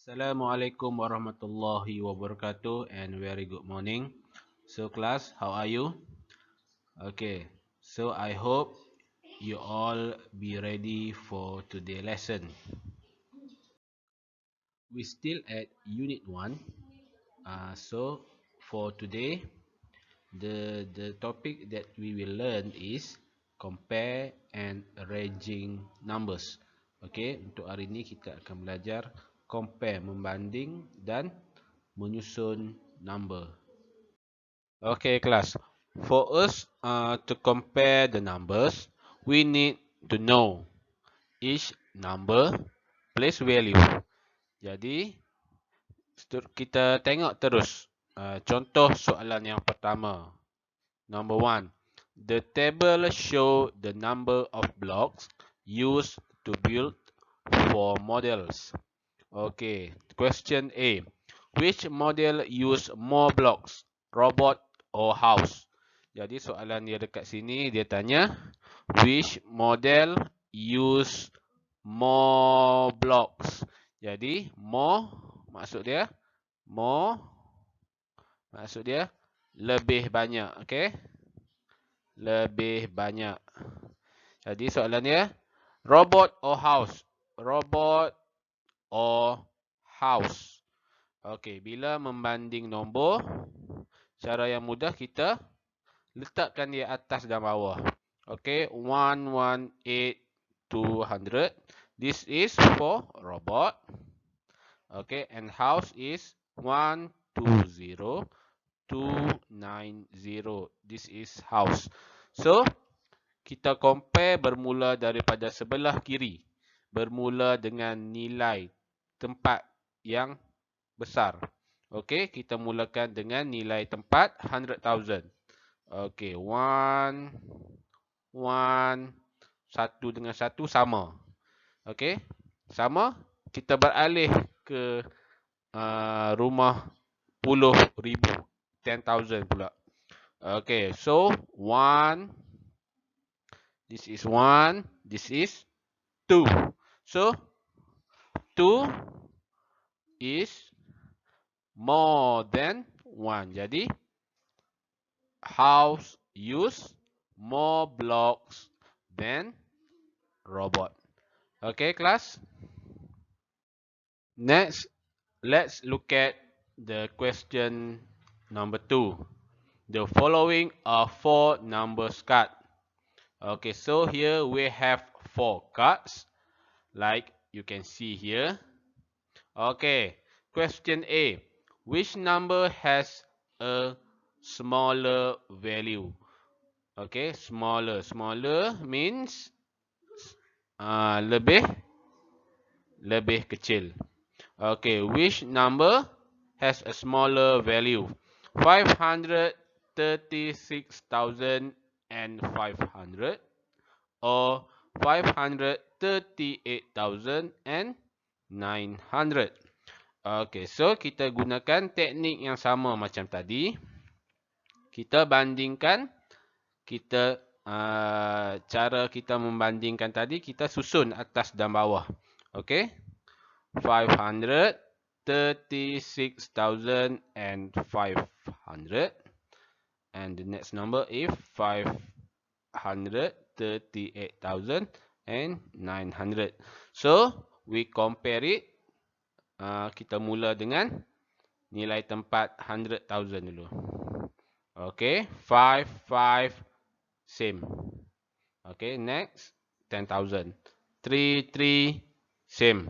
Assalamualaikum warahmatullahi wabarakatuh and very good morning. So class, how are you? Okay, so I hope you all be ready for today's lesson. We still at unit 1. So for today, the topic that we will learn is compare and arranging numbers. Okay, untuk hari ini kita akan belajar compare, membanding dan menyusun number. Okay, class. For us to compare the numbers, we need to know each number place value. Jadi, kita tengok terus contoh soalan yang pertama. Number 1. The table show the number of blocks used to build 4 models. Okay, question A. Which model use more blocks, robot or house? Jadi soalan dia dekat sini dia tanya which model use more blocks. Jadi more maksud dia lebih banyak, okey? Lebih banyak. Jadi soalan dia robot or house? Robot or house? Okey, bila membanding nombor, cara yang mudah kita letakkan dia atas dan bawah. Okey, 118 200. This is for robot. Okay, and house is 120 290. This is house. So, kita compare bermula daripada sebelah kiri. Bermula dengan nilai tempat yang besar. Okey, kita mulakan dengan nilai tempat 100,000. Okey, 1 satu dengan satu sama. Okey, sama. Kita beralih ke rumah puluh ribu, 10,000 pula. Okey, so 1, this is 1, this is 2. So 2 is more than 1. Jadi house use more blocks than robot. Okay, class. Next, let's look at the question number 2. The following are 4 numbers card. Okay, so here we have 4 cards, like you can see here. Okay, question A. Which number has a smaller value? Okay, smaller. Smaller means lebih kecil. Okay, which number has a smaller value? 536,500 or 538,900. Okay, so kita gunakan teknik yang sama macam tadi. Kita bandingkan, cara kita membandingkan tadi, kita susun atas dan bawah. Okay, 536,500 and the next number is 538,900. So we compare it. Kita mula dengan nilai tempat 100,000 dulu. Okay, 5 same. Okay, next 10,000. 3 same.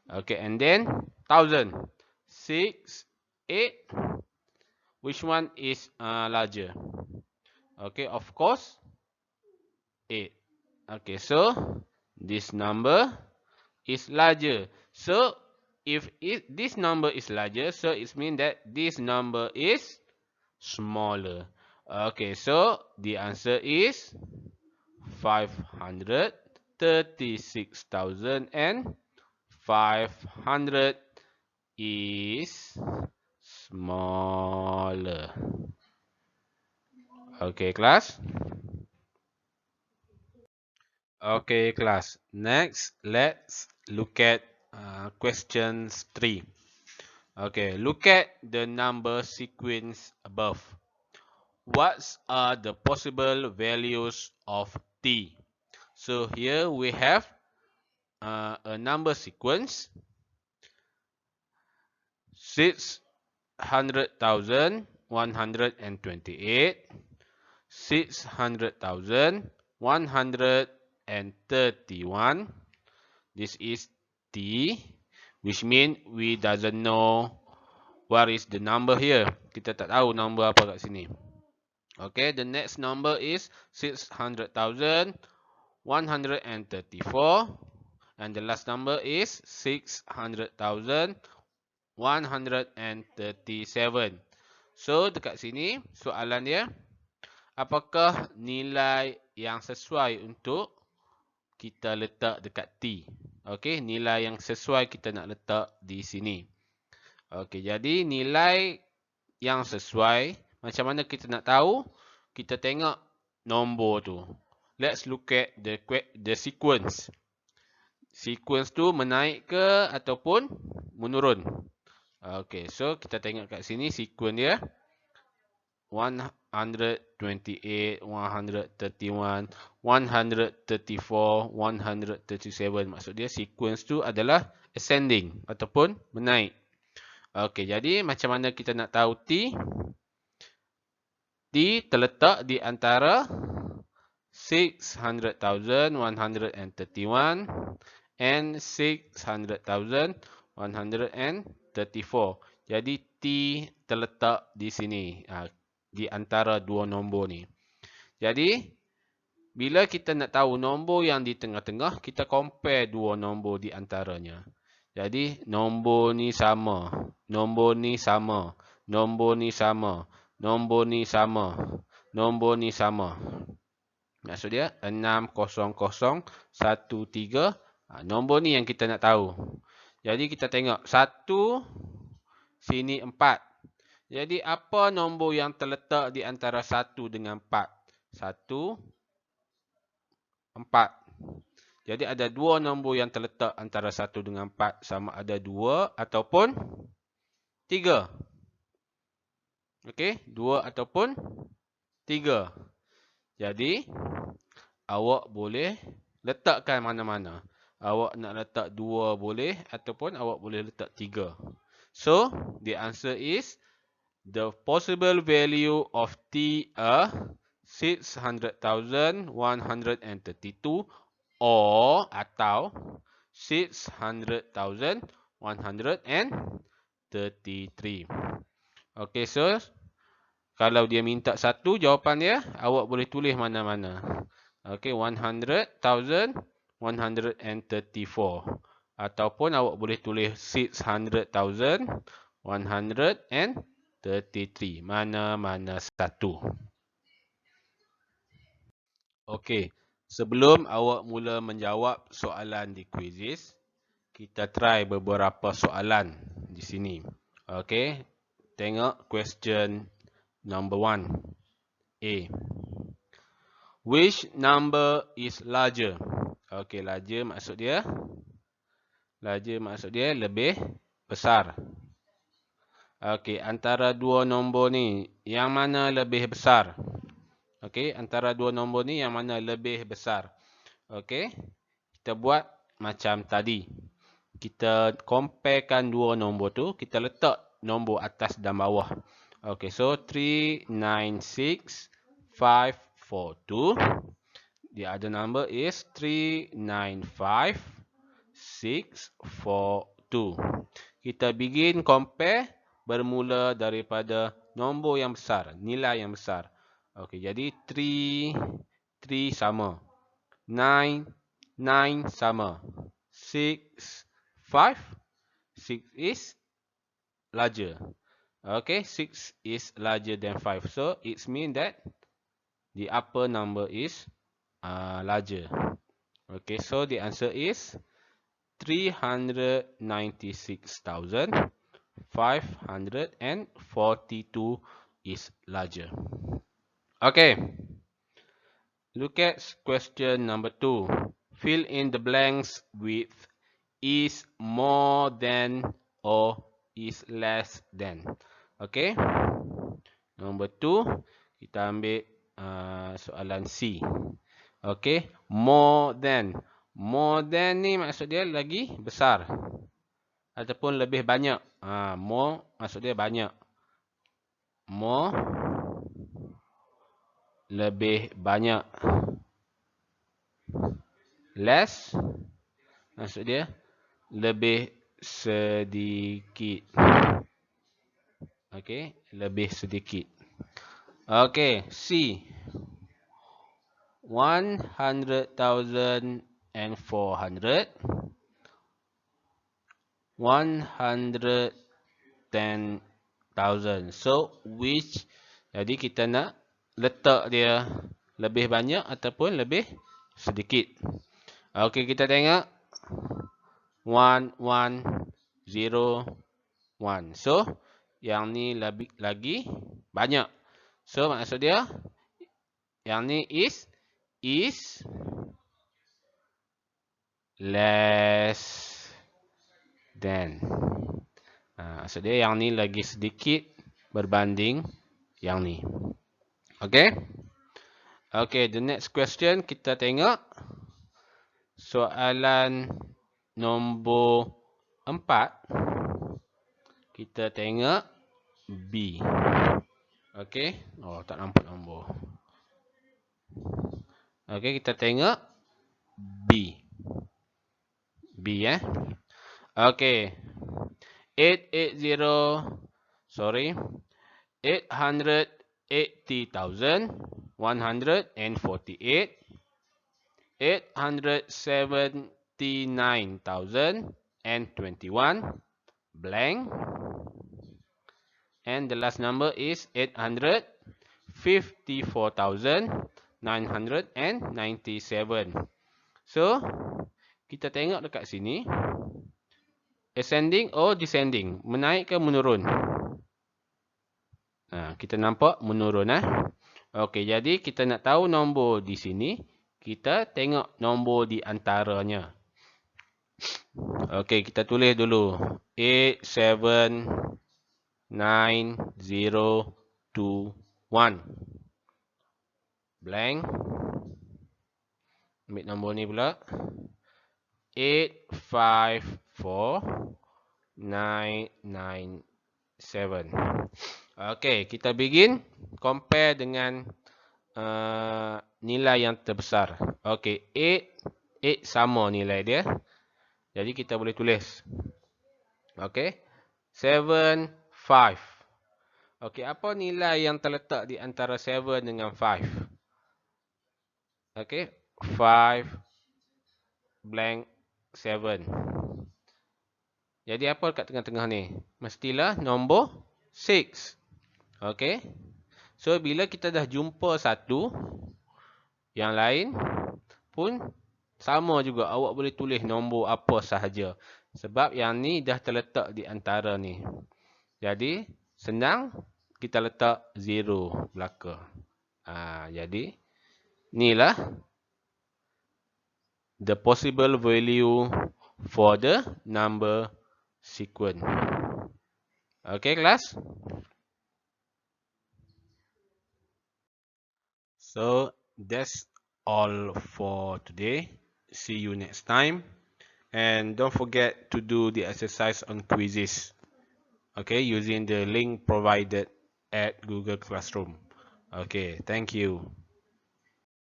Okay, and then 1,000. 6 8. Which one is larger? Okay, of course 8. Okay, so this number is larger. So if this number is larger, so it means that this number is smaller. Okay, so the answer is 536,500 is smaller. Okay, class. Okay, class. Next, let's look at questions 3. Okay, look at the number sequence above. What are the possible values of t? So here we have a number sequence 600,128, 600,131. This is t, which means we doesn't know what is the number here. Kita tak tahu number apa kat sini. Okay, the next number is 600,134, and the last number is 600,137. So dekat sini soalan dia, apakah nilai yang sesuai untuk kita letak dekat T? Okey, nilai yang sesuai kita nak letak di sini. Okey, jadi nilai yang sesuai, macam mana kita nak tahu? Kita tengok nombor tu. Let's look at the sequence. Sequence tu menaik ke ataupun menurun? Okey, so kita tengok kat sini sequence dia 128, 131, 134, 137. Maksud dia sequence tu adalah ascending ataupun menaik. Okey, jadi macam mana kita nak tahu T? T terletak di antara 600,131 and 600,134. Jadi T terletak di sini, di antara dua nombor ni. Jadi bila kita nak tahu nombor yang di tengah-tengah, kita compare dua nombor di antaranya. Jadi nombor ni sama, nombor ni sama, nombor ni sama, nombor ni sama, nombor ni sama. Maksud dia 60013. Nombor ni yang kita nak tahu. Jadi kita tengok 1, sini 4. Jadi apa nombor yang terletak di antara 1 dengan 4? 1, 4. Jadi ada dua nombor yang terletak antara 1 dengan 4, sama ada 2 ataupun 3. Okey, 2 ataupun 3. Jadi awak boleh letakkan mana-mana. Awak nak letak 2 boleh ataupun awak boleh letak 3. So, the answer is the possible value of T are 600,132 or atau 600,133. Okay, so kalau dia minta satu jawapan dia, awak boleh tulis mana-mana. Okay, 100,134. Ataupun awak boleh tulis 600,133. Mana-mana satu. Okey, sebelum awak mula menjawab soalan di quizzes, kita try beberapa soalan di sini. Okey, tengok question number 1. A. Which number is larger? Okey, larger maksud dia lebih besar. Okey, antara dua nombor ni, yang mana lebih besar? Okey, antara dua nombor ni yang mana lebih besar? Okey, kita buat macam tadi. Kita comparekan dua nombor tu, kita letak nombor atas dan bawah. Okey, so 396,542. The other number is 395,642. Kita begin compare bermula daripada nombor yang besar, nilai yang besar. Okey, jadi 3 sama. 9 sama. 6 is larger. Okay, 6 is larger than 5. So, it means that the upper number is larger. Okay, so the answer is 396,542 is larger. Okay, look at question number 2. Fill in the blanks with is more than or is less than. Okay. Nombor 2, kita ambil soalan C. Okay. More than. More than ni maksud dia lagi besar. Ataupun lebih banyak. More maksud dia banyak. More. Lebih banyak. Less. Maksud dia lebih sedikit. Okay. Lebih sedikit. Okay. C. 100,000 and 400. 110,000. So, which? Jadi, kita nak letak dia lebih banyak ataupun lebih sedikit. Okey, kita tengok. 1, 1, 0, 1. So, yang ni lagi banyak. So, maksud dia, yang ni is less than. Maksud dia yang ni lagi sedikit berbanding yang ni. Okay. Okay, the next question kita tengok. Soalan nombor 4. Kita tengok B. Okay. Oh, tak nampak nombor. Okay, kita tengok B. B, Okay. 880,148, 879,021, blank. And the last number is 854,997. So, kita tengok dekat sini. Ascending or descending? Menaik ke menurun? Kita nampak menurun. Okey, jadi kita nak tahu nombor di sini. Kita tengok nombor di antaranya. Okey, kita tulis dulu. 8, 7, 9, 0, 2, 1. Blank. Ambil nombor ni pula. 8, 5, 4, 9, 9, 7. Okey, kita begin. Compare dengan nilai yang terbesar. Okey, 8 sama nilai dia. Jadi kita boleh tulis. Okey. 7, 5. Okey, apa nilai yang terletak di antara 7 dengan 5? Okey, 5 blank 7. Jadi apa kat tengah-tengah ni? Mestilah nombor 6. Okey. So bila kita dah jumpa satu, yang lain pun sama juga. Awak boleh tulis nombor apa sahaja. Sebab yang ni dah terletak di antara ni. Jadi senang kita letak 0 belakang. Jadi inilah the possible value for the number sequence. Okay, class? So, that's all for today. See you next time. And don't forget to do the exercise on quizzes. Okay, using the link provided at Google Classroom. Okay, thank you.